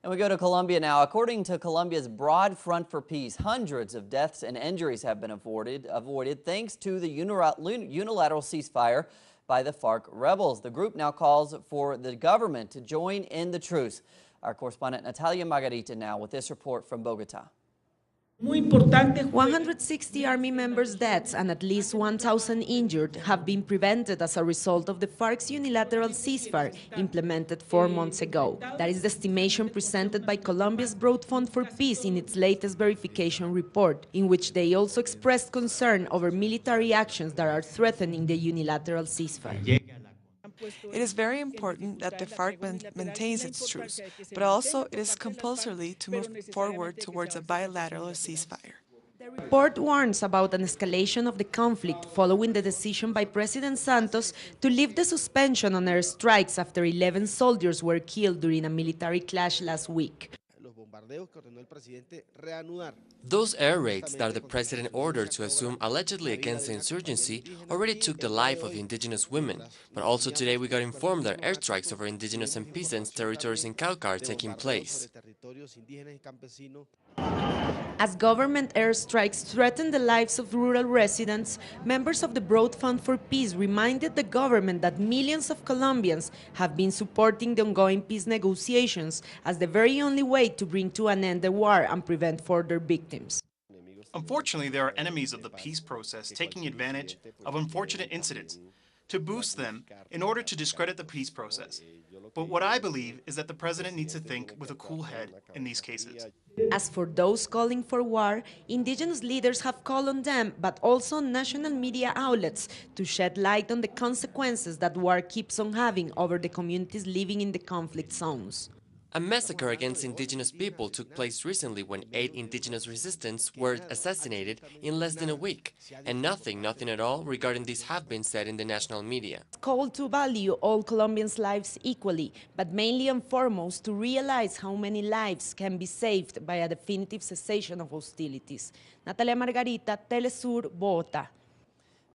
And we go to Colombia now. According to Colombia's Broad Front for Peace, hundreds of deaths and injuries have been avoided thanks to the unilateral ceasefire by the FARC rebels. The group now calls for the government to join in the truce. Our correspondent Natalia Margarita now with this report from Bogota. 160 army members' deaths and at least 1,000 injured have been prevented as a result of the FARC's unilateral ceasefire implemented 4 months ago. That is the estimation presented by Colombia's Broad Fund for Peace in its latest verification report, in which they also expressed concern over military actions that are threatening the unilateral ceasefire. It is very important that the FARC maintains its truce, but also it is compulsory to move forward towards a bilateral ceasefire. The report warns about an escalation of the conflict following the decision by President Santos to lift the suspension on airstrikes after 11 soldiers were killed during a military clash last week. Those air raids that the president ordered to assume allegedly against the insurgency already took the life of indigenous women, but also today we got informed that airstrikes over indigenous and peasants territories in Cauca are taking place. As government airstrikes threaten the lives of rural residents, members of the Broad Fund for Peace reminded the government that millions of Colombians have been supporting the ongoing peace negotiations as the very only way to bring to an end the war and prevent further victims. Unfortunately, there are enemies of the peace process taking advantage of unfortunate incidents to boost them in order to discredit the peace process. But what I believe is that the president needs to think with a cool head in these cases. As for those calling for war, indigenous leaders have called on them, but also on national media outlets, to shed light on the consequences that war keeps on having over the communities living in the conflict zones. A massacre against indigenous people took place recently when 8 indigenous resistants were assassinated in less than a week. And nothing at all regarding this have been said in the national media. It's called to value all Colombians' lives equally, but mainly and foremost to realize how many lives can be saved by a definitive cessation of hostilities. Natalia Margarita, teleSUR, Bogota.